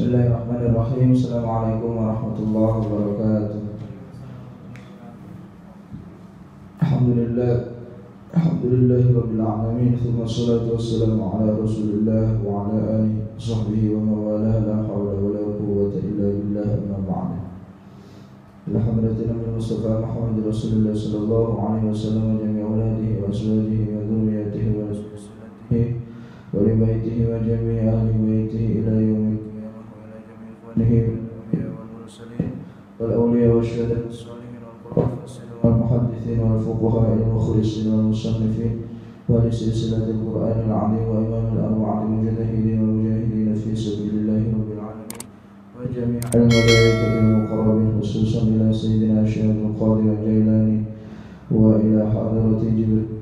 Bismillahirrahmanirrahim. Assalamualaikum warahmatullahi wabarakatuh. Alhamdulillahirabbil alamin. Wassalatu wassalamu ala Rasulillah wa ala alihi washabbihi wa mawalah. La haula wala quwwata illa billah. Amma ba'd. Alhamdulillah Nabi Mustafa Muhammad Rasulullah sallallahu alaihi wasallam wa jami'i auladihi wa azwajihi wa dhurriyyatihi wa sunnatihi wa li baitihi wa jami'i ahli baitihi ila yaumil والمرسلين والأولياء والشهداء والصالحين والمفسرين والمحدثين والفقهاء والمخلصين والمصنفين ولسلسلة القرآن العظيم وإمام الأربعة المجتهدين والمجاهدين في سبيل الله رب العالمين وجميع الملائكة المقربين خصوصا إلى سيدنا الشيخ القادر الجيلاني وإلى حضرة جبريل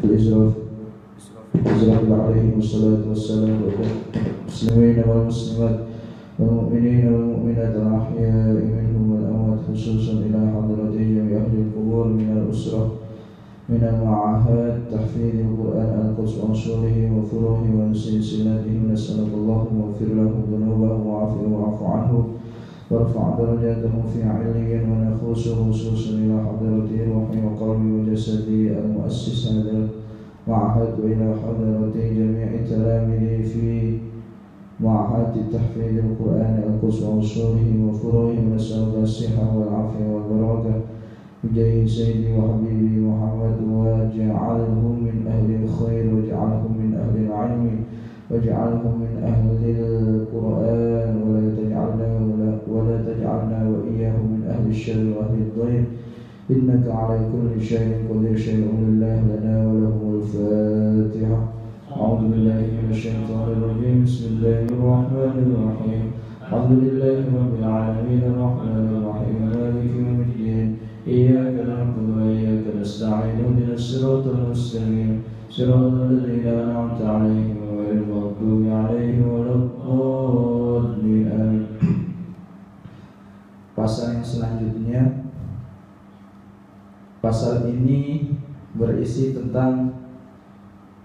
إسرافيل عليه الصلاة والسلام والمسلمين والمسلمات والمؤمنين والمؤمنات الأحياء منهم والأموات خصوصا إلى حضرة جميع أهل القبور من الأسرة من المعاهد تحفيظ القرآن القدس وأصوله وفروعه وسلسلته نسألك اللهم اغفر لهم ذنوبهم واعف عنه وارفع درجاتهم في عليين ونخص خصوصا إلى حضرة روحي وقلبي وجسدي المؤسس هذا المعهد وإلى حضرة جميع تلاميذي في معهد تحفيظ القرآن القدس وأصوله وفروعه ونسألك الصحة والعافية والبركة بجاه سيدي وحبيبي محمد واجعلهم من أهل الخير واجعلهم من أهل العلم واجعلهم من أهل القرآن ولا تجعلنا وإياهم من أهل الشر وأهل الضير إنك على كل شيء قدير. شيء لله لنا ولهم الفاتحة. أعوذ بالله من الشيطان الرجيم. بسم الله الرحمن الرحيم. الحمد لله رب العالمين الرحمن الرحيم مالك يوم الدين إياك نعبد وإياك نستعين اهدنا الصراط المستقيم صراط الذين أنعمت عليهم غير المغضوب عليهم ولا الضالين آمين. Pasal yang selanjutnya, pasal ini berisi tentang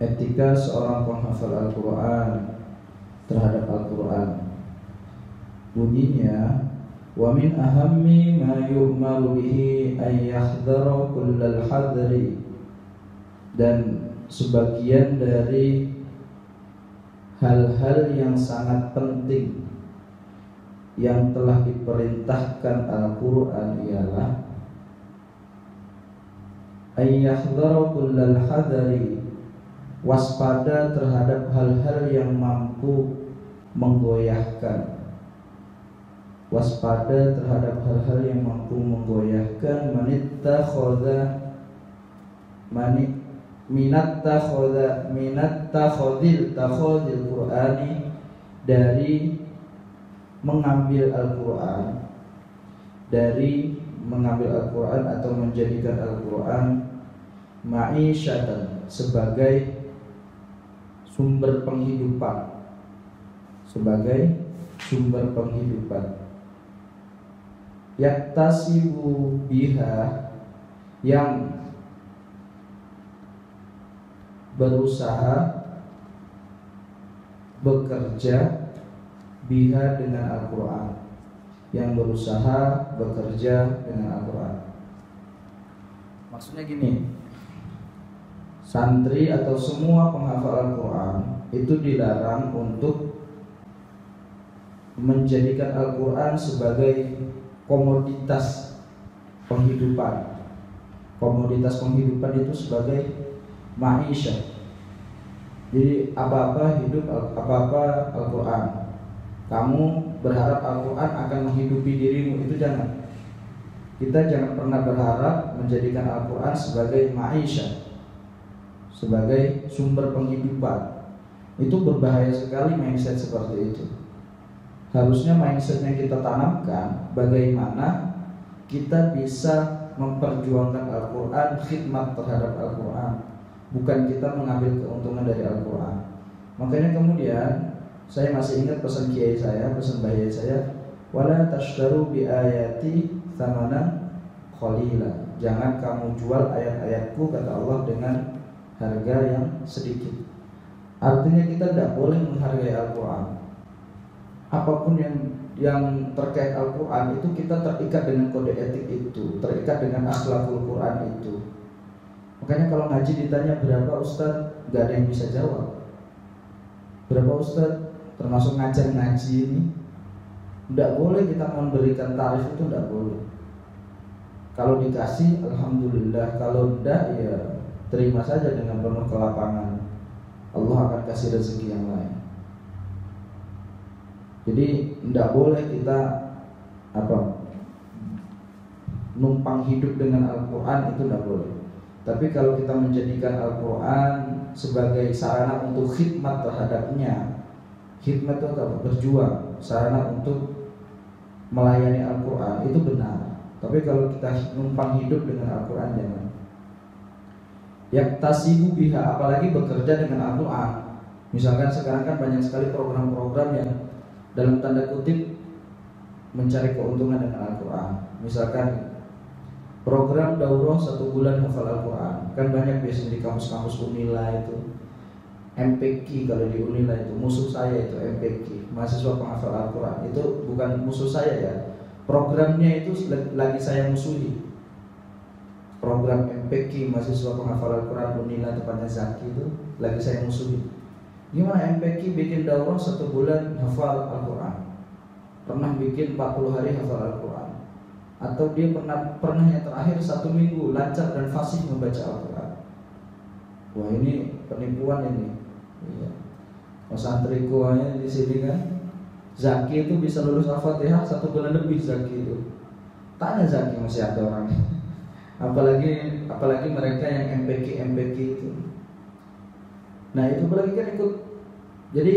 etika seorang penghafal Al-Quran terhadap Al-Quran. Bunyinya, wa min ahammi ma yu'maru bihi an yahdhara kullal hadri, dan sebagian dari hal-hal yang sangat penting yang telah diperintahkan Al-Quran ialah an yahdhara kullal hadri, waspada terhadap hal-hal yang mampu menggoyahkan. Waspada terhadap hal-hal yang mampu menggoyahkan. Takhadil Qur'ani, dari mengambil Al-Quran, atau menjadikan Al-Quran ma'isyatan, sebagai sumber penghidupan, yaktasibu biha, yang berusaha bekerja biha dengan Al-Quran, Maksudnya gini, santri atau semua penghafal Al-Quran itu dilarang untuk menjadikan Al-Quran sebagai komoditas penghidupan. Komoditas penghidupan itu sebagai ma'isyah. Jadi apa-apa hidup, apa-apa Al-Quran. Kamu berharap Al-Quran akan menghidupi dirimu, itu jangan. Kita jangan pernah berharap menjadikan Al-Quran sebagai ma'isyah, sebagai sumber penghidupan. Itu berbahaya sekali mindset seperti itu. Harusnya mindset yang kita tanamkan, bagaimana kita bisa memperjuangkan Al-Quran, khidmat terhadap Al-Quran, bukan kita mengambil keuntungan dari Al-Quran. Makanya kemudian saya masih ingat pesan kiai saya, pesan bayi saya, wala tashtaru bi ayati thamanan qalila. Jangan kamu jual ayat-ayatku, kata Allah, dengan harga yang sedikit. Artinya kita tidak boleh menghargai Al-Quran. apapun yang terkait Al-Quran itu kita terikat dengan kode etik itu, terikat dengan akhlakul Quran itu. Makanya kalau ngaji ditanya berapa Ustaz, gak ada yang bisa jawab. Berapa Ustaz, termasuk ngajar ngaji ini, tidak boleh kita memberikan tarif itu, tidak boleh. Kalau dikasih alhamdulillah, kalau tidak ya terima saja dengan penuh kelapangan. Allah akan kasih rezeki yang lain. Jadi tidak boleh kita numpang hidup dengan Al-Quran, itu tidak boleh. Tapi kalau kita menjadikan Al-Quran sebagai sarana untuk khidmat terhadapnya, khidmat itu berjuang, sarana untuk melayani Al-Quran, itu benar. Tapi kalau kita numpang hidup dengan Al-Quran, jangan. Yaktasibu biha, apalagi bekerja dengan Al-Quran. Misalkan sekarang kan banyak sekali program-program yang dalam tanda kutip mencari keuntungan dengan Al-Quran. Misalkan program daurah 1 bulan hafal Al-Quran, kan banyak biasanya di kampus-kampus Unila itu, MPQ kalau di Unila itu, musuh saya itu MPQ, mahasiswa penghafal Al-Quran. Itu bukan musuh saya ya, programnya itu lagi saya musuhi. Program MPQ, mahasiswa penghafal Al-Quran Unila, tempatnya Zaki, itu lagi saya musuhi. Gimana MPQ bikin daurah 1 bulan hafal Al-Quran, pernah bikin 40 hari hafal Al-Quran, atau dia pernah yang terakhir 1 minggu lancar dan fasih membaca Al-Quran. Wah, ini penipuan ini. Iya. Santriku aja di sini kan, Zaki itu bisa lulus Al-Fatihah 1 bulan lebih. Zaki itu, tanya Zaki masih ada orangnya. Apalagi mereka yang MPQ itu. Nah itu apalagi kan ikut. Jadi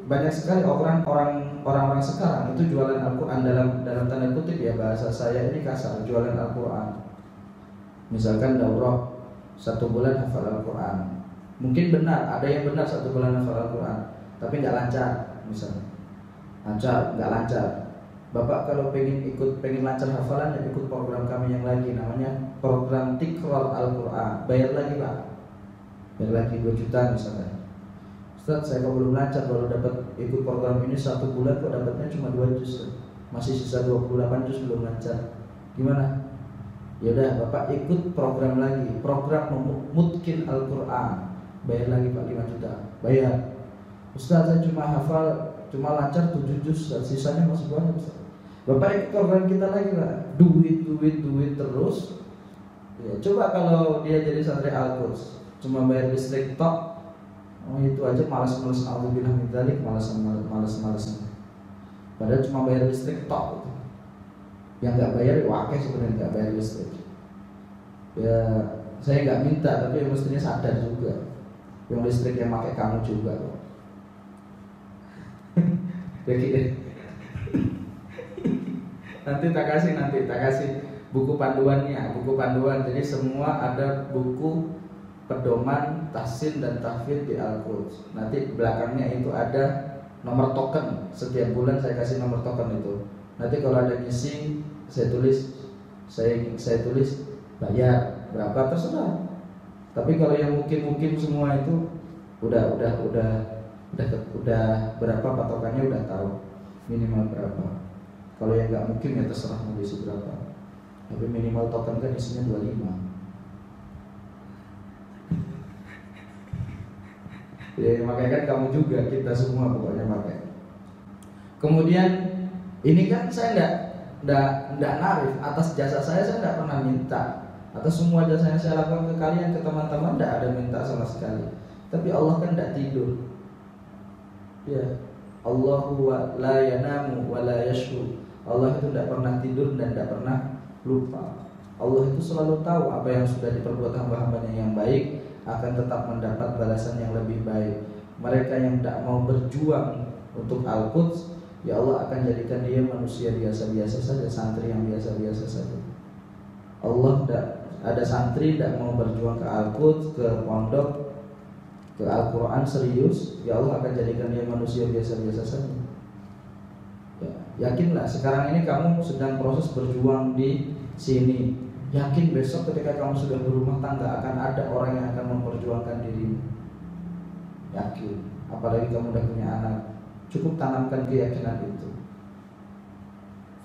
banyak sekali orang-orang sekarang itu jualan Al-Quran dalam tanda kutip ya, bahasa saya ini kasar, jualan Al-Quran. Misalkan daurah 1 bulan hafal Al-Quran, mungkin benar, ada yang benar 1 bulan hafal Al-Quran, tapi nggak lancar, misalnya lancar, nggak lancar. Bapak kalau pengen lancar hafalan, ya ikut program kami yang lagi, namanya program Tikror Al-Quran. Bayar lagi Pak, bayar lagi 2 juta misalnya. Ustaz, saya kok belum lancar, baru dapat ikut program ini 1 bulan kok dapatnya cuma 2 juz, masih sisa 28 juz belum lancar. Gimana? Yaudah Bapak ikut program lagi, program Mutkin Al-Quran, bayar lagi Pak 5 juta. Bayar. Ustaz, saya cuma lancar 7 juz, sisanya masih banyak Ustaz. Bapak ikut program kita lagi Pak, duit terus. Ya, coba kalau dia jadi santri Al-Quds, cuma bayar listrik tok, itu aja malas-malas, alhamdulillah min dzalik, malas-malas. Padahal cuma bayar listrik tok. Yang nggak bayar wakil sebenarnya nggak bayar listrik. Ya saya nggak minta, tapi mestinya sadar juga, yang listrik yang pakai kamu juga kok. Jadi nanti tak kasih buku panduannya, buku panduan. Jadi semua ada buku pedoman tahsin dan tahfidz di Al-Quds. Nanti belakangnya itu ada nomor token. Setiap bulan saya kasih nomor token itu. Nanti kalau ada ngisi, saya tulis bayar berapa terserah. Tapi kalau yang mungkin semua itu udah berapa patokannya, udah tahu minimal berapa. Kalau yang nggak mungkin ya terserah mau diisi berapa. Tapi minimal token kan isinya 25. Ya makanya kan kamu juga, kita semua pokoknya pakai. Kemudian ini kan saya nggak narif atas jasa saya nggak pernah minta. Atas semua jasa yang saya lakukan ke kalian, ke teman-teman, nggak ada minta sama sekali. Tapi Allah kan nggak tidur. Ya, Allahu la yanamu wa la yashku. Allah itu tidak pernah tidur dan tidak pernah lupa. Allah itu selalu tahu apa yang sudah diperbuat hamba-hambanya yang baik akan tetap mendapat balasan yang lebih baik. Mereka yang tidak mau berjuang untuk Al-Quds, ya Allah akan jadikan dia manusia biasa-biasa saja, santri yang biasa-biasa saja. Allah tidak ada santri tidak mau berjuang ke Al-Quds, ke pondok, ke Al-Quran serius, ya Allah akan jadikan dia manusia biasa-biasa saja. Ya, yakinlah sekarang ini kamu sedang proses berjuang di sini. Yakin besok ketika kamu sudah berumah tangga akan ada orang yang akan memperjuangkan dirimu. Yakin. Apalagi kamu udah punya anak. Cukup tanamkan keyakinan itu.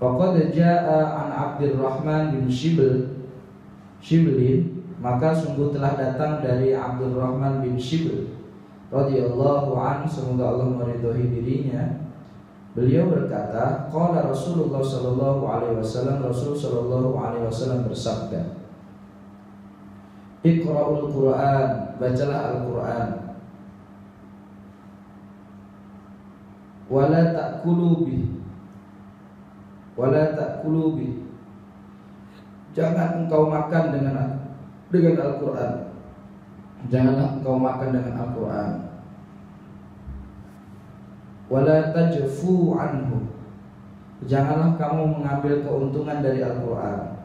Faqad jaa an Abdurrahman bin Shiblin, maka sungguh telah datang dari Abdurrahman bin Shibl radhiyallahu anhu, semoga Allah meridhai dirinya. Beliau berkata, qala Rasulullah sallallahu alaihi wasallam, Rasul sallallahu alaihi wasallam bersabda, Iqra'ul Qur'an, bacalah Al-Qur'an. Wala ta'kulu bi. Jangan engkau makan dengan Al-Qur'an. Janganlah engkau makan dengan Al-Qur'an. Wala tajfu anhu. Janganlah kamu mengambil keuntungan dari Al-Qur'an.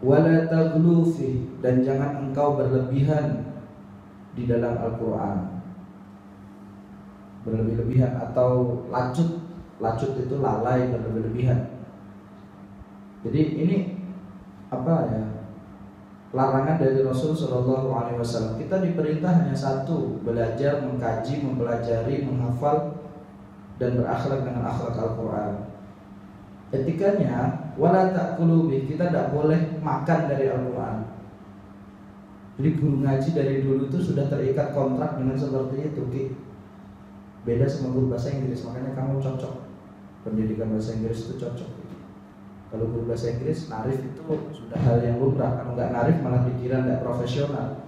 Wala taghlu fi, dan jangan engkau berlebihan di dalam Al-Qur'an. Berlebih-lebihan atau lacut itu lalai, berlebih-lebihan. Jadi ini larangan dari Rasul Shallallahu Alaihi Wasallam. Kita diperintah hanya satu, belajar, mengkaji, mempelajari, menghafal, dan berakhlak dengan akhlak Al-Quran. Etikanya, wala ta'kulu bih, kita tidak boleh makan dari Al-Quran. Jadi guru ngaji dari dulu itu sudah terikat kontrak dengan seperti itu. Beda sama guru bahasa Inggris, makanya kamu cocok. Pendidikan bahasa Inggris itu cocok. Kalau guru bahasa Inggris, narif itu sudah hal yang lumrah. Kalau nggak narif malah dikira nggak profesional.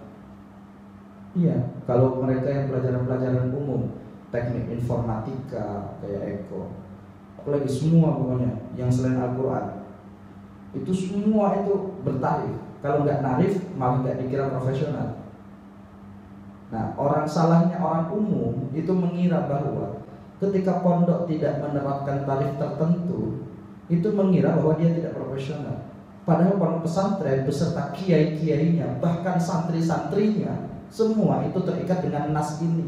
Iya, kalau mereka yang pelajaran-pelajaran umum, teknik informatika kayak Eko, apalagi semua pokoknya yang selain Al-Quran, itu semua itu bertarif. Kalau nggak narif malah nggak dikira profesional. Nah, salahnya orang umum itu mengira bahwa ketika pondok tidak menerapkan tarif tertentu, itu mengira bahwa dia tidak profesional. Padahal pondok pesantren beserta kiai-kiainya, bahkan santri-santrinya, semua itu terikat dengan nas ini.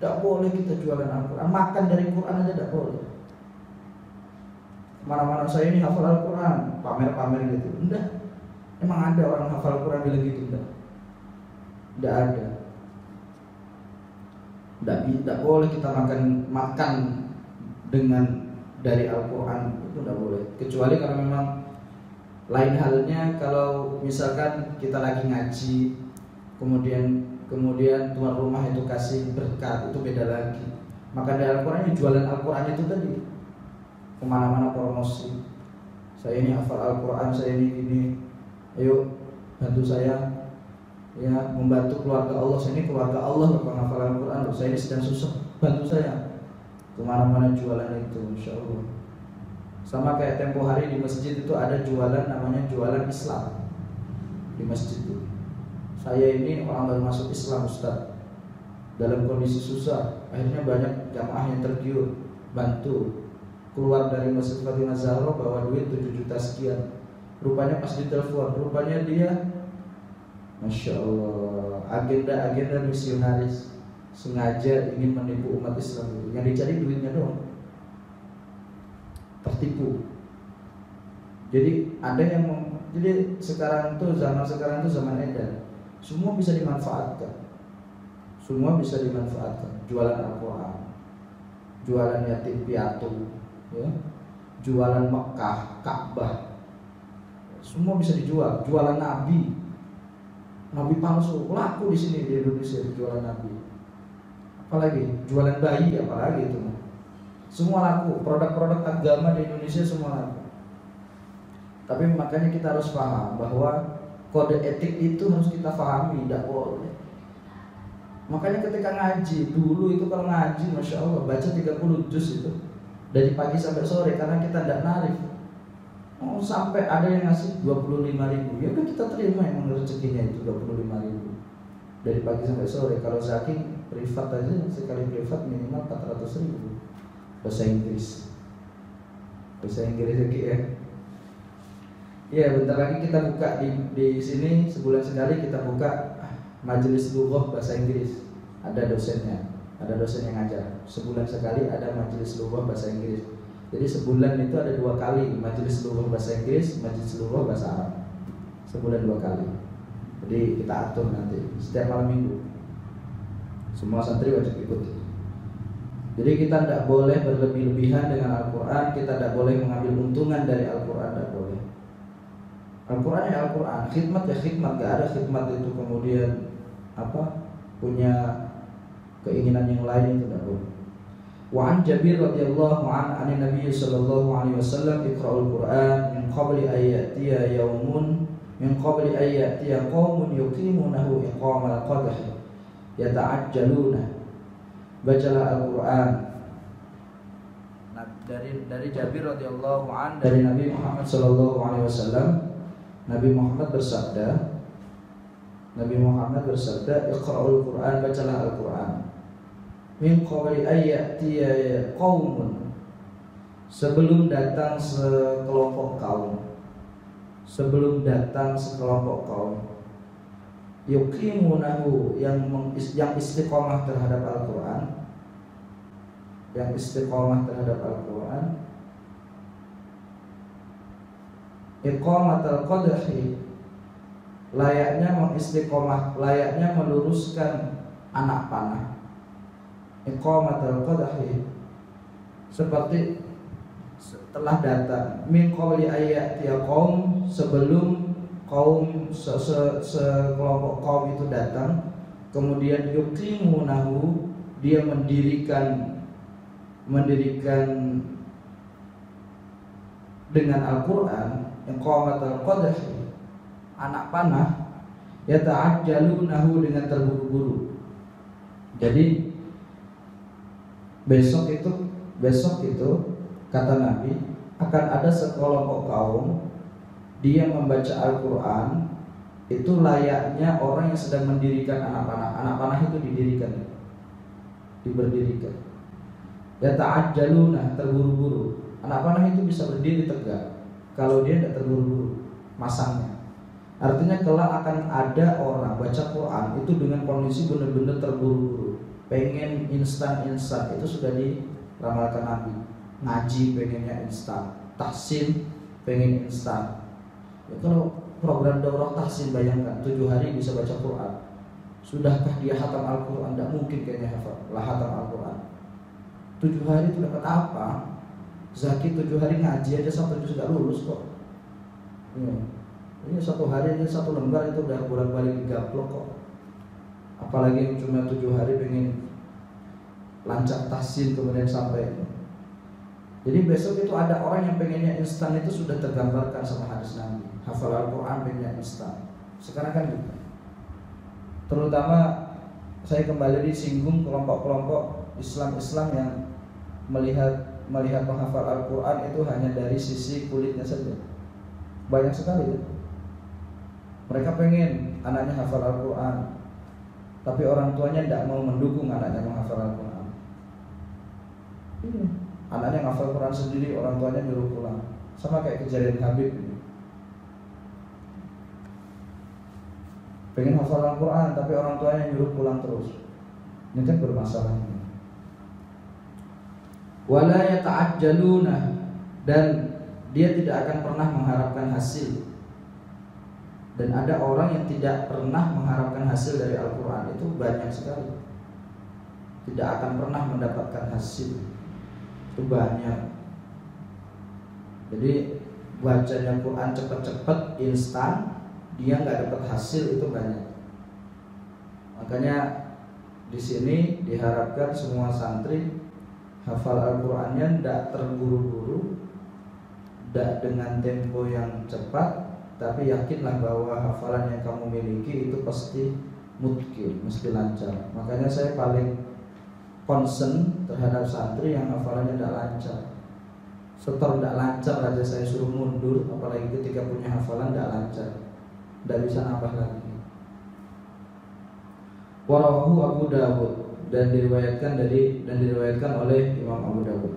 Tidak boleh kita jualan Al-Quran, makan dari Quran aja tidak boleh. Mana-mana saya ini hafal Al-Quran, pamer-pamer gitu. Enggak. Emang ada orang hafal Al-Quran bilang gitu? Enggak. Tidak ada. Tidak boleh kita makan dengan dari Al-Quran, itu tidak boleh. Kecuali kalau memang lain halnya, kalau misalkan kita lagi ngaji, kemudian tuan rumah itu kasih berkat, itu beda lagi. Maka dari Al-Quran, jualan Al-Quran itu tadi kemana-mana promosi. Saya ini hafal Al-Quran, saya ini, ayo bantu saya. Ya, membantu keluarga Allah. Saya ini keluarga Allah, penghafal Al-Quran. Saya ini sedang susah, bantu saya. Kemana-mana jualan itu, insya Allah. Sama kayak tempo hari di masjid itu ada jualan, namanya jualan Islam di masjid itu. Saya ini orang baru masuk Islam, Ustaz, dalam kondisi susah. Akhirnya banyak jamaah yang tergiur, bantu. Keluar dari Masjid Fatimah Zahra bawa duit 7 juta sekian. Rupanya pas ditelepon, rupanya dia, Masya Allah, agenda misionaris, sengaja ingin menipu umat Islam itu. Yang dicari duitnya doang, tertipu. Jadi ada yang jadi sekarang tuh zaman edan, semua bisa dimanfaatkan. Jualan Al-Quran, jualan yatim piatu, ya, jualan Mekah, Ka'bah, semua bisa dijual. Jualan Nabi palsu laku di sini di Indonesia, jualan Nabi. Apalagi jualan bayi, apalagi itu. Semua laku, produk-produk agama di Indonesia semua laku. Tapi makanya kita harus paham bahwa kode etik itu harus kita pahami, tidak boleh. Makanya ketika ngaji dulu itu, kalau ngaji Masya Allah baca 30 juz itu dari pagi sampai sore, karena kita tidak narif. Sampai ada yang ngasih 25.000, ya udah kita terima, emang rezekinya itu 25.000 dari pagi sampai sore. Kalau zaki privat aja, sekali privat minimal 400.000. Bahasa Inggris lagi ya. Ya, bentar lagi kita buka di sini, sebulan sekali kita buka majelis lughah bahasa Inggris. Ada dosennya, ada dosen yang ngajar. Sebulan sekali ada majelis lughah bahasa Inggris. Jadi sebulan itu ada 2 kali majelis lughah bahasa Inggris, majelis lughah bahasa Arab. Sebulan 2 kali. Jadi kita atur nanti setiap malam minggu. Semua santri wajib ikut. Jadi kita tidak boleh berlebih-lebihan dengan Al-Quran. Kita tidak boleh mengambil untungan dari Al-Quran, tidak boleh. Al-Quran ya Al-Quran, khidmat ya khidmat. Gak ada khidmat itu kemudian punya keinginan yang lain, itu tidak boleh. Wa an Jabir radhiyallahu an Nabi sallallahu alaihi wasallam iqra'ul Qur'an min qabli ayyatiya yaumun min qabli ayyatiya qaumun yuqimunahu iqamal qadh yata'ajjaluna. Bacalah Al-Quran. Dari Jabir radhiyallahu an dari Nabi Muhammad sallallahu alaihi wasallam, Nabi Muhammad bersabda, iqra'ul Qur'an, bacalah Al-Quran. Min qabli ayyatiya qaumun, sebelum datang sekelompok kaum, yuqimunahu, yang istiqomah terhadap Al-Quran, iqamatul qadhi, layaknya meluruskan anak panah. Iqamatul qadhi, seperti setelah datang, min qabli ayyatiya qaum, sebelum kaum sekelompok kaum itu datang, kemudian yuqimunahu, dia mendirikan dengan Al-Quran, iqamatul qadhi, anak panah, yata'ajjalunahu, dengan terburu-buru. Jadi besok itu kata Nabi, akan ada sekelompok kaum, dia membaca Al-Quran itu layaknya orang yang sedang mendirikan anak panah. Anak panah itu diberdirikan. Yata'ajjaluna, terburu-buru. Anak panah itu bisa berdiri tegak kalau dia tidak terburu-buru masangnya. Artinya kelak akan ada orang baca Quran itu dengan kondisi benar-benar terburu-buru, pengen instan. Itu sudah diramalkan Nabi. Ngaji pengennya instan, tahsin pengen instan. Ya, kalau program daurah tahsin, bayangkan 7 hari bisa baca Quran. Sudahkah dia hatam Al-Quran? Tidak mungkin kayaknya hatam Al-Quran. 7 hari itu dapat apa? Zaki 7 hari ngaji aja 1 juz sudah lulus kok. Ya. Ini 1 hari aja 1 lembar itu udah bolak-balik digaplok kok. Apalagi yang cuma 7 hari pengen lancar tahsin kemudian sampai. Jadi besok itu ada orang yang pengennya instan, itu sudah tergambarkan sama hadis Nabi. Hafal Al-Quran pengennya instan. Sekarang kan gitu. Terutama saya kembali disinggung kelompok-kelompok Islam yang melihat menghafal Al-Quran itu hanya dari sisi kulitnya saja. Banyak sekali ya. Mereka pengen anaknya hafal Al-Quran, tapi orang tuanya tidak mau mendukung anaknya menghafal Al-Quran. Anaknya menghafal Al-Quran sendiri, orang tuanya nyuruh pulang. Sama kayak kejadian Habib ini. Pengen hafal Al-Quran, tapi orang tuanya nyuruh pulang terus. Ini kan bermasalah. Wala yata'ajjaluna, dan dia tidak akan pernah mengharapkan hasil. Dan ada orang yang tidak pernah mengharapkan hasil dari Al-Quran, itu banyak sekali. Tidak akan pernah mendapatkan hasil, itu banyak. Jadi bacanya Quran cepat-cepat, instan, dia nggak dapat hasil, itu banyak. Makanya di sini diharapkan semua santri hafal Al-Qurannya tidak terburu-buru, tidak dengan tempo yang cepat, tapi yakinlah bahwa hafalan yang kamu miliki itu pasti mutqin, mesti lancar. Makanya saya paling concern terhadap santri yang hafalannya tidak lancar. Setor tidak lancar aja saya suruh mundur, apalagi ketika punya hafalan tidak lancar, tidak bisa nambah lagi. Warawahu Abu Dawud, dan diriwayatkan oleh Imam Abu Dawud.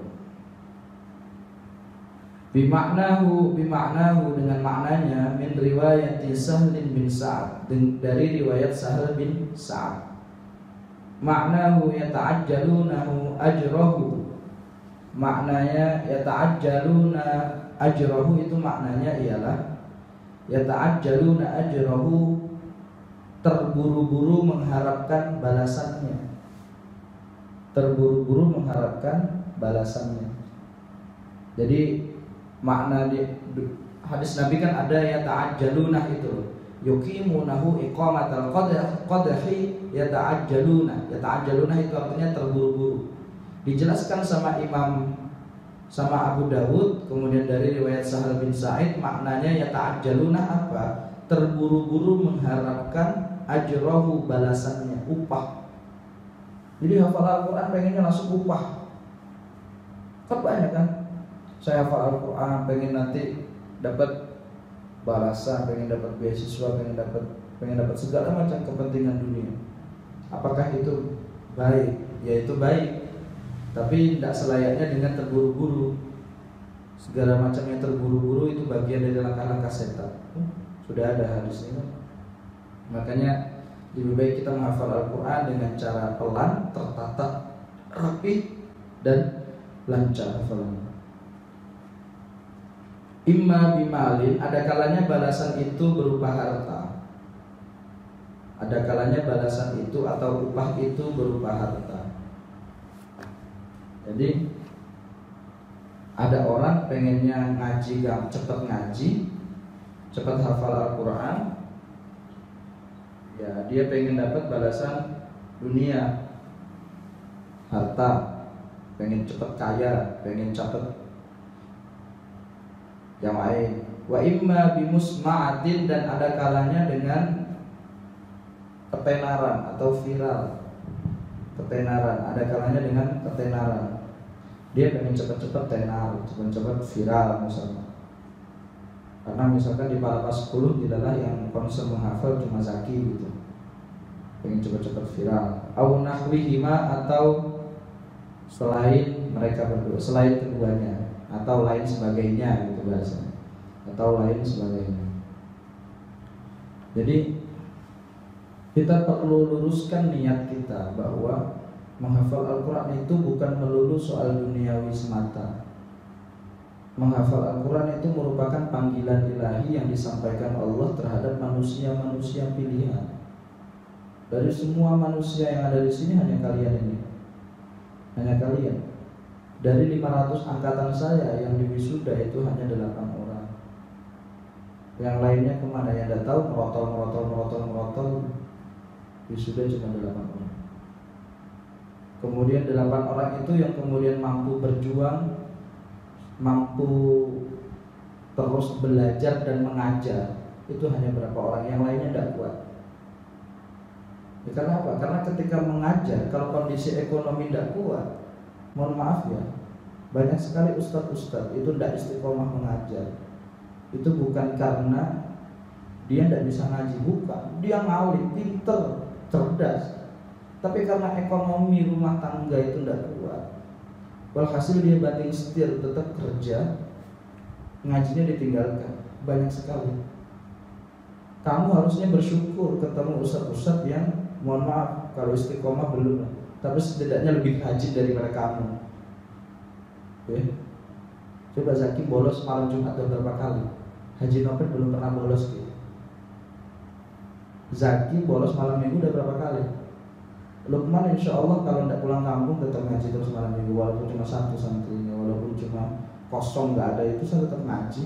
Bimaknahu dengan maknanya, min riwayat Sahl bin Sa'ad, dari riwayat Sahl bin Sa'ad. Maknahu yata'ajjalunahu ajrahu. Maknanya yata'ajjaluna ajrahu, itu maknanya ialah yata'ajjaluna ajrahu, terburu-buru mengharapkan balasannya. terburu-buru mengharapkan balasannya. Jadi makna di hadis Nabi kan ada ya ta'ajjaluna itu, yuqimunahu iqamatal qadhi yata'ajjaluna. Yata'ajjaluna itu artinya terburu-buru. Dijelaskan sama Abu Dawud, kemudian dari riwayat Sahal bin Sa'id, maknanya yata'ajjaluna apa? Terburu-buru mengharapkan ajrahu, balasannya, upah. Jadi hafal Al-Quran pengennya langsung upah. Kan banyak kan? Saya hafal Al-Quran pengen nanti dapat balasan, pengen dapat beasiswa, pengen dapat segala macam kepentingan dunia. Apakah itu baik? Ya itu baik, tapi tidak selayaknya dengan terburu-buru. Segala macam yang terburu-buru itu bagian dari langkah-langkah setan. Sudah ada hadisnya. Makanya lebih baik kita menghafal Al-Quran dengan cara pelan, tertata, rapi, dan lancar hafalannya. Imma bimalin, ada kalanya balasan itu berupa harta. Ada kalanya balasan itu atau upah itu berupa harta. Jadi ada orang pengennya ngaji, cepat ngaji, cepat hafal Al-Quran, ya dia pengen dapat balasan dunia, harta, pengen cepat kaya, pengen cepat yang lain. Wa imma bimusma'atin, dan ada kalanya dengan ketenaran atau viral. Ketenaran, ada kalanya dengan ketenaran. Dia pengen cepat-cepat tenar, cepat-cepat viral misalnya. Karena misalkan di Palapa 10 tidaklah yang konsen menghafal cuma Zaki gitu, pengen cepat-cepat viral. Au nahwihima, atau selain mereka berdua, selain keduanya, atau lain sebagainya gitu bahasanya, atau lain sebagainya. Jadi kita perlu luruskan niat kita bahwa menghafal Al-Quran itu bukan melulu soal duniawi semata. Menghafal Al-Quran itu merupakan panggilan ilahi yang disampaikan Allah terhadap manusia-manusia pilihan. Dari semua manusia yang ada di sini hanya kalian ini, hanya kalian. Dari 500 angkatan saya yang di wisuda itu hanya 8 orang. Yang lainnya kemana? Yang tidak tahu, merotol. Wisuda cuma 8 orang. Kemudian 8 orang itu yang kemudian mampu berjuang, mampu terus belajar dan mengajar, itu hanya berapa orang. Yang lainnya tidak kuat. Ya, karena apa? Karena ketika mengajar, kalau kondisi ekonomi tidak kuat, mohon maaf ya, banyak sekali ustadz-ustadz itu tidak istiqomah mengajar. Itu bukan karena dia tidak bisa ngaji, bukan. Dia ngalim, pinter, cerdas, tapi karena ekonomi rumah tangga itu tidak kuat. Walhasil dia banting setir, tetap kerja, ngajinya ditinggalkan. Banyak sekali. Kamu harusnya bersyukur ketemu ustadz-ustadz yang, mohon maaf, kalau istiqomah belum, tapi setidaknya lebih rajin daripada kamu. Oke. Coba Zaki bolos malam Jumat berapa kali? Haji Novel belum pernah bolos gitu. Zaki bolos malam minggu udah berapa kali? Lukman insya Allah kalau tidak pulang kampung tetap ngaji terus malam minggu, walaupun cuma satu santrinya, walaupun cuma kosong nggak ada itu, saya tetap ngaji.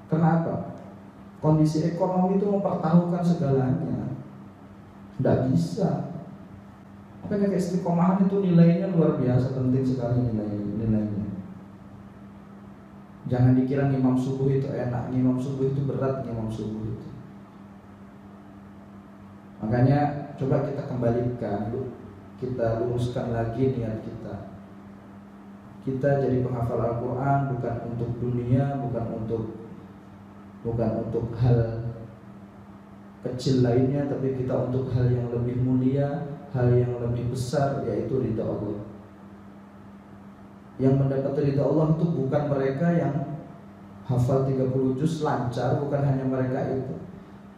Kenapa? Kondisi ekonomi itu mempertaruhkan segalanya. Tidak bisa. Makanya keistiqomahan itu nilainya luar biasa, penting sekali nilainya. Jangan dikira ngimam subuh itu enak, ngimam subuh itu berat, ngimam subuh itu. Makanya coba kita kembalikan, kita luruskan lagi niat kita. Kita jadi penghafal Al-Quran bukan untuk dunia, bukan untuk hal kecil lainnya, tapi kita untuk hal yang lebih mulia, hal yang lebih besar, yaitu ridha Allah. Yang mendapat ridha Allah itu bukan mereka yang hafal 30 juz lancar, bukan hanya mereka itu,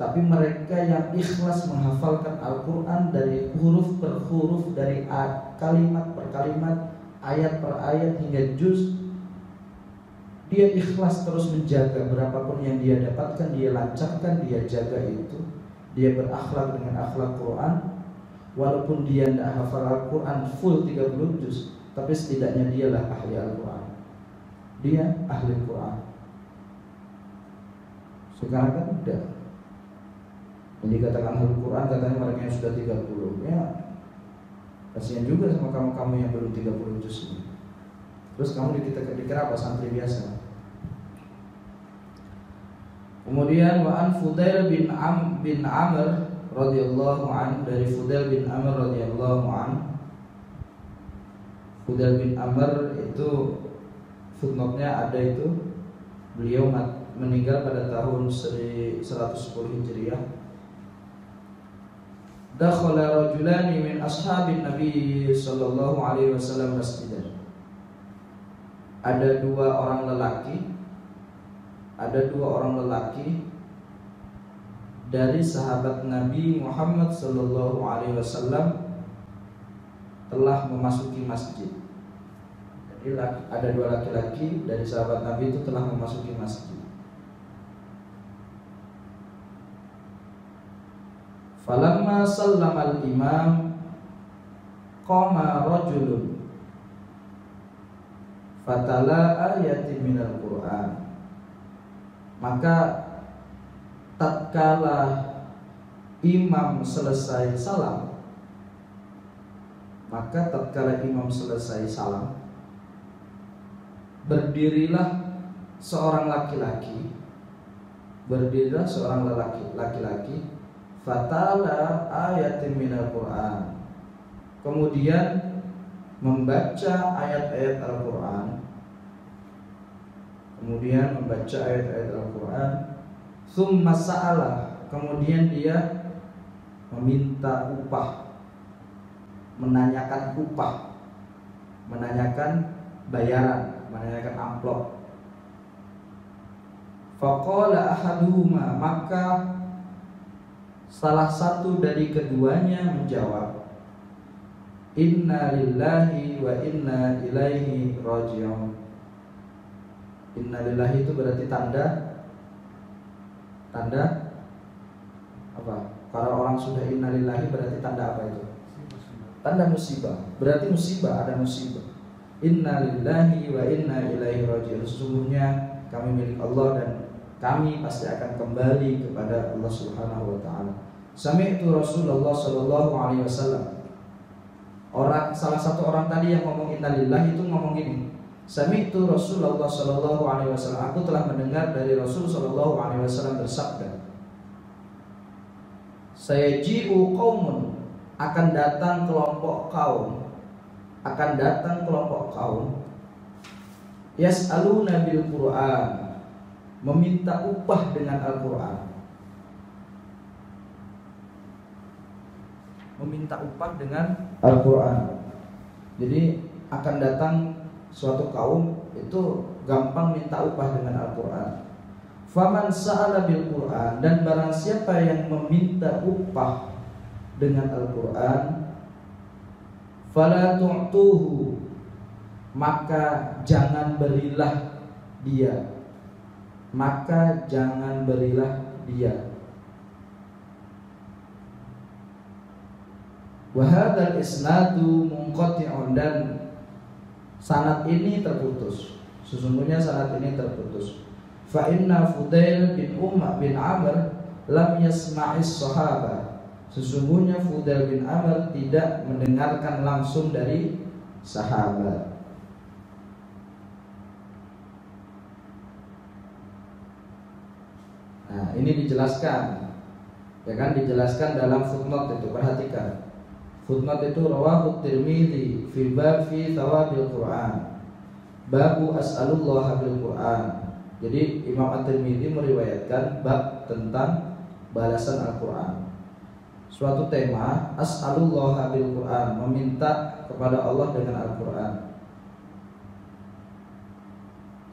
tapi mereka yang ikhlas menghafalkan Al-Quran dari huruf per huruf, dari kalimat per kalimat, ayat per ayat hingga juz. Dia ikhlas terus menjaga, berapapun yang dia dapatkan dia lancarkan, dia jaga itu. Dia berakhlak dengan akhlak Quran. walaupun dia tidak hafal Al-Quran full 30 juz, tapi setidaknya dialah ahli Al-Quran. Dia ahli Al-Quran. Sekarang kan udah yang dikatakan ahli Al-Quran katanya mereka yang sudah 30. Ya kasihan juga sama kamu-kamu yang belum 30 juz ini. Terus kamu dikira apa? Santri biasa. Kemudian wa an Fudail bin Amr radhiyallahu an, dari Fudail bin Amr radhiyallahu an. Fudail bin Amr itu footnote-nya ada itu, beliau meninggal pada tahun 110 Hijriah. Dakhala rajulani min ashabin Nabi sallallahu alaihi wasallam masjidan. Ada dua orang lelaki dari sahabat Nabi Muhammad sallallahu alaihi wasallam telah memasuki masjid. Jadi ada dua laki-laki dari sahabat Nabi itu telah memasuki masjid. Falamma sallama al-imam qama rajulun fatala ayatin minal Qur'an. Maka tatkala imam selesai salam, berdirilah seorang laki-laki, fatala ayatin minal Qur'an, kemudian membaca ayat-ayat Al-Quran, Tsumma sa'ala, kemudian dia meminta upah, menanyakan bayaran, menanyakan amplop. Faqala ahaduhuma, maka salah satu dari keduanya menjawab, Inna lillahi wa inna ilaihi raji'un. Inna lillahi itu berarti tanda apa? Kalau orang sudah inna lillahi berarti tanda apa itu? Tanda musibah. Berarti musibah, ada musibah. Inna lillahi wa inna ilaihi raji'un. Sesungguhnya kami milik Allah dan kami pasti akan kembali kepada Allah Subhanahu wa taala. Sami'tu Rasulullah sallallahu alaihi wasallam. Salah satu orang tadi yang ngomong innalillahi itu ngomong gini, Sami'tu Rasulullah sallallahu alaihi wasallam, aku telah mendengar dari Rasul sallallahu alaihi wasallam bersabda, Sayaji'u qaumun, akan datang kelompok kaum, yas'aluna bil Qur'an, meminta upah dengan Al-Qur'an. Jadi akan datang suatu kaum itu gampang minta upah dengan Al-Quran. Faman sa'ala bil Quran, dan barang siapa yang meminta upah dengan Al-Quran, fala tu'tuhu, maka jangan berilah dia. Wa hadzal isnadu munqati'un, dan sanad ini terputus. Sesungguhnya sanad ini terputus. Fa inna Fudail bin Amr lam yasma'is sahabah. Sesungguhnya Fudail bin Amr tidak mendengarkan langsung dari sahabat. Nah, ini dijelaskan. Ya kan, dijelaskan dalam footnote itu, perhatikan. Footnote itu rawahu Tirmidzi fil bab fi thawabil Qur'an. Babu as'alullah bil Qur'an. Jadi Imam At-Tirmidzi meriwayatkan bab tentang balasan Al-Qur'an. Suatu tema as'alullah bil Qur'an, meminta kepada Allah dengan Al-Qur'an.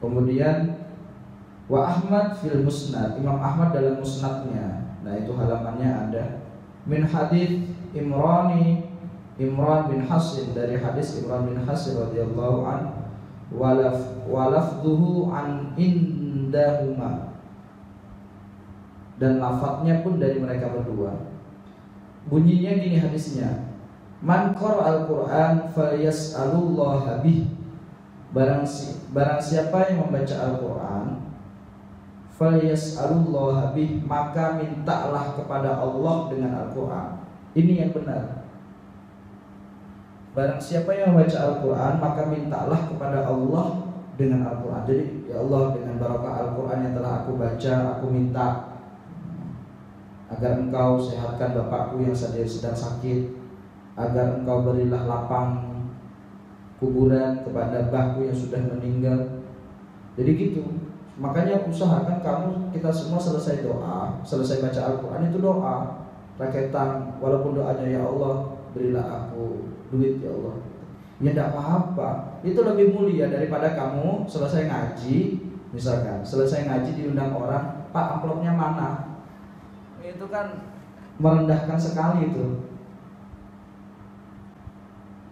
Kemudian wa Ahmad fil Musnad, Imam Ahmad dalam musnadnya. Nah, itu halamannya ada. Min hadits Imran bin Hasin, dari hadis Imran bin Hasin radhiyallahu an, walafduhu an indahuma, dan lafadznya pun dari mereka berdua. Bunyinya gini hadisnya, Man qara'al Qur'an falyas'alullaha bih. Barang siapa yang membaca Al-Qur'an, falyas'alullaha bih, maka mintalah kepada Allah dengan Al-Qur'an. Ini yang benar. Barang siapa yang membaca Al-Qur'an, maka mintalah kepada Allah dengan Al-Qur'an. Jadi ya Allah, dengan barakah Al-Qur'an yang telah aku baca, aku minta agar Engkau sehatkan bapakku yang sedang sakit, agar Engkau berilah lapang kuburan kepada mbahku yang sudah meninggal. Jadi gitu. Makanya usahakan kita semua selesai doa, selesai baca Al-Quran itu doa raketan, walaupun doanya ya Allah berilah aku duit ya Allah, ya tidak apa-apa. Itu lebih mulia daripada kamu selesai ngaji, misalkan selesai ngaji diundang orang, Pak amplopnya mana? Itu kan merendahkan sekali itu.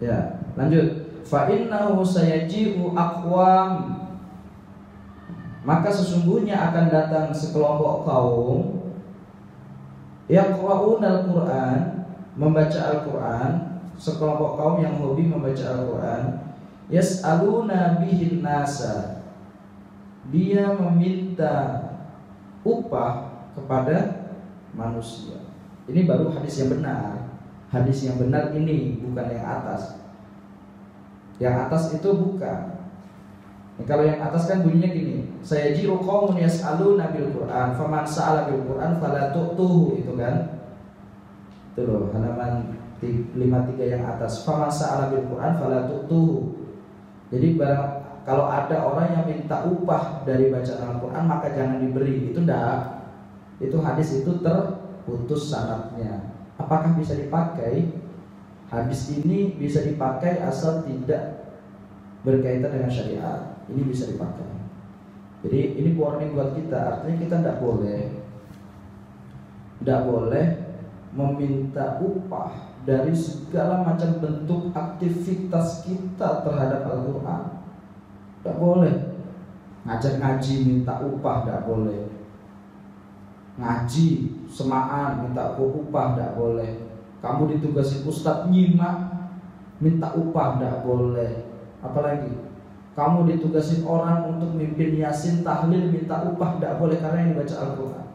Ya, lanjut. Fa innahu sayaji'u aqwam, maka sesungguhnya akan datang sekelompok kaum yaqra'unal Qur'an, membaca Al-Qur'an, sekelompok kaum yang hobi membaca Al-Qur'an, yas'aluna bihin nasa, dia meminta upah kepada manusia. Ini baru hadis yang benar. Hadis yang benar ini, bukan yang atas. Yang atas itu bukan. Kalau yang atas kan bunyinya gini, sayaji'u qaumun yas'aluna bil Qur'an faman sa'ala bil Qur'an fala tu'tuhu, itu kan. Itu loh, halaman 53 yang atas. Faman sa'ala bil Qur'an fala tu'tuhu. Jadi kalau ada orang yang minta upah dari bacaan Al-Qur'an maka jangan diberi. Itu enggak. Itu hadis itu terputus sanadnya. Apakah bisa dipakai? Hadis ini bisa dipakai asal tidak berkaitan dengan syariat. Ini bisa dipakai. Jadi ini warning buat kita. Artinya kita tidak boleh meminta upah dari segala macam bentuk aktivitas kita terhadap Al-Quran. Tidak boleh. Ngajar ngaji minta upah, tidak boleh. Ngaji semaan minta upah, tidak boleh. Kamu ditugasin ustadz nyimak minta upah, tidak boleh. Apalagi kamu ditugasin orang untuk mimpin yasin tahlil minta upah, tidak boleh, karena yang dibaca Al-Quran.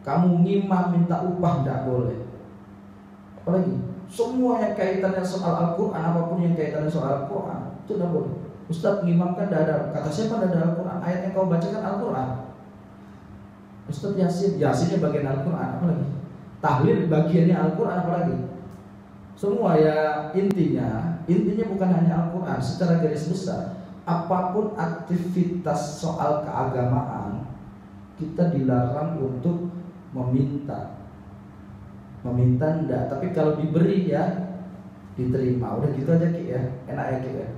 Kamu ngimam minta upah, tidak boleh. Apalagi semua yang kaitannya soal Al-Quran, apapun yang kaitannya soal Al-Quran itu tidak boleh. Ustadz ngimam kan tidak ada, kata siapa tidak ada Al-Quran? Ayat yang kau bacakan Al-Quran. Ustadz Yasinnya bagian Al-Quran, apalagi tahlil bagiannya Al-Quran, apalagi semua ya intinya bukan hanya Al-Quran. Secara garis besar, apapun aktivitas soal keagamaan kita dilarang untuk meminta enggak, tapi kalau diberi ya diterima. Udah gitu aja Ki ya, enak ya Ki ya.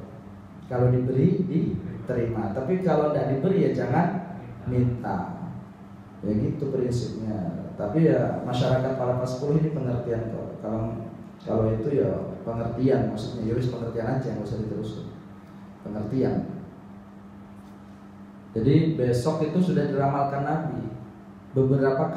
Kalau diberi diterima, tapi kalau enggak diberi ya jangan minta. Ya gitu prinsipnya. Tapi ya masyarakat Palapas 10 ini pengertian kok. Kalau itu ya pengertian, maksudnya ya wis pengertian aja, nggak usah diteruskan. Pengertian. Jadi besok itu sudah diramalkan Nabi. Beberapa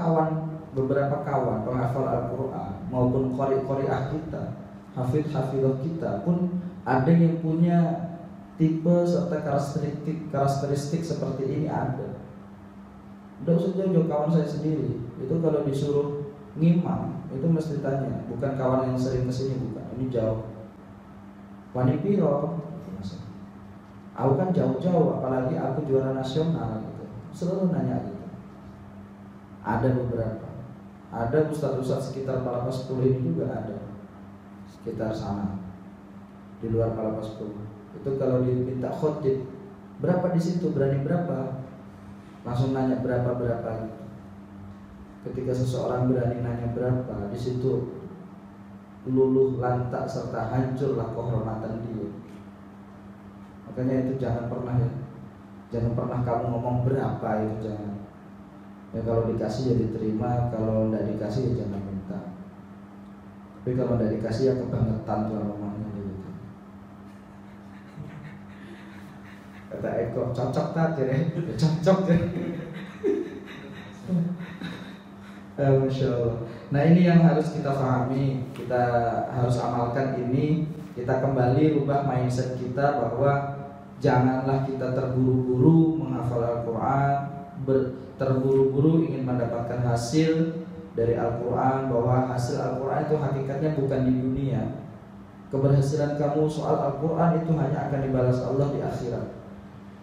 kawan penghafal Al-Quran maupun qari-qari'ah kita, hafidh-hafidhah kita pun ada yang punya tipe serta karakteristik seperti ini ada. Udah usah jauh-jauh, kawan saya sendiri itu kalau disuruh ngimam itu mesti tanya, bukan kawan yang sering kesini, bukan, ini jauh. Wani piro? Aku kan jauh-jauh, apalagi aku juara nasional gitu. Selalu nanya gitu. Ada beberapa. Ada ustadz-ustadz sekitar Palapas 10 ini juga ada. Sekitar sana. Di luar Palapas 10. Itu kalau diminta khotib, berapa di situ? Berani berapa? Langsung nanya berapa gitu. Ketika seseorang berani nanya berapa, di situ luluh lantak serta hancurlah kehormatan dia. Makanya itu jangan pernah kamu ngomong berapa, itu jangan. Ya kalau dikasih ya diterima, kalau tidak dikasih ya jangan minta. Tapi kalau tidak dikasih ya kebangetan tuh ngomongnya gitu. Kata Eko, cocok tak ya? Cocok ya. Masya Allah. Nah ini yang harus kita pahami, kita harus amalkan ini. Kita kembali rubah mindset kita bahwa janganlah kita terburu-buru menghafal Al-Quran, terburu-buru ingin mendapatkan hasil dari Al-Quran, bahwa hasil Al-Quran itu hakikatnya bukan di dunia. Keberhasilan kamu soal Al-Quran itu hanya akan dibalas Allah di akhirat.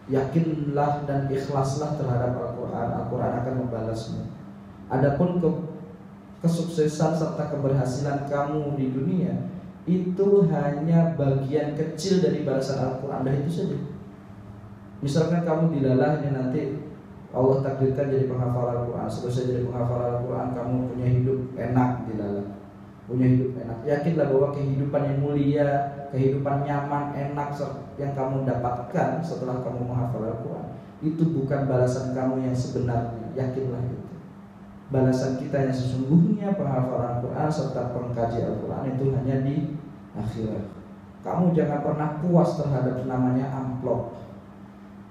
Yakinlah dan ikhlaslah terhadap Al-Quran, Al-Quran akan membalasmu. Adapun kesuksesan serta keberhasilan kamu di dunia itu hanya bagian kecil dari balasan Al-Quran, dan itu saja. Misalkan kamu dilalah ini nanti Allah takdirkan jadi penghafal Al-Quran, selesai jadi penghafal Al-Quran kamu punya hidup enak dilalah, punya hidup enak. Yakinlah bahwa kehidupan yang mulia, kehidupan nyaman, enak yang kamu dapatkan setelah kamu menghafal Al-Quran itu bukan balasan kamu yang sebenarnya. Yakinlah itu. Balasan kita yang sesungguhnya penghafal Al-Quran serta pengkaji Al-Quran itu hanya di akhirat. Kamu jangan pernah puas terhadap namanya amplop.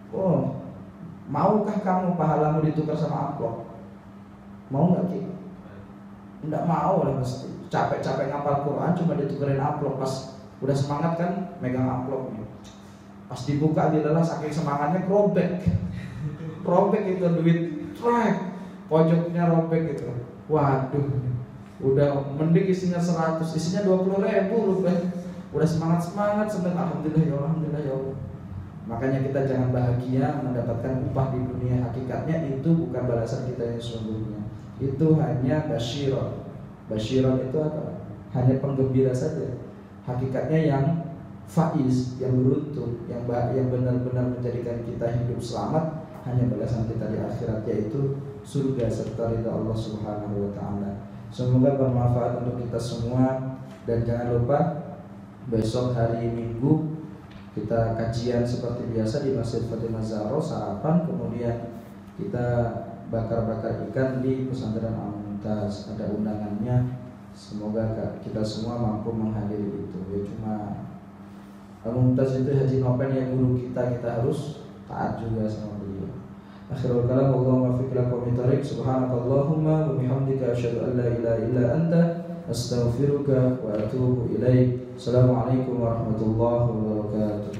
Oh, maukah kamu pahalamu ditukar sama amplop? Mau nggak Ki? Nggak mau lah pasti. Capek-capek ngapal Quran cuma ditukerin amplop. Pas udah semangat kan megang amplopnya. Pas dibuka dia adalah saking semangatnya robek. Robek itu duit track. Pojoknya robek gitu. Waduh, udah mending isinya 100, isinya 20.000 rupiah. Udah semangat seneng, alhamdulillah ya Allah, alhamdulillah ya Allah. Makanya kita jangan bahagia mendapatkan upah di dunia. Hakikatnya itu bukan balasan kita yang sesungguhnya. Itu hanya basyiron. Basyiron itu apa? Hanya penggembira saja. Hakikatnya yang faiz, yang beruntung, yang benar-benar menjadikan kita hidup selamat, hanya balasan kita di akhirat, yaitu surga serta ridha Allah Subhanahu wa taala. Semoga bermanfaat untuk kita semua, dan jangan lupa besok hari Minggu kita kajian seperti biasa di Masjid Fatimah Zahra, sarapan, kemudian kita bakar-bakar ikan di pesantren Al-Mumtaz. Ada undangannya. Semoga kita semua mampu menghadiri itu. Ya cuma Al-Mumtaz itu Haji Nopen yang guru kita harus taat juga sama beliau. Akhirul kalam, Allahumma fiqh lakum mitariq, subhanakallahumma wa bihamdika asyhadu an la ilaha illa anta astaghfiruka wa atubu ilaik. Assalamualaikum warahmatullahi wabarakatuh.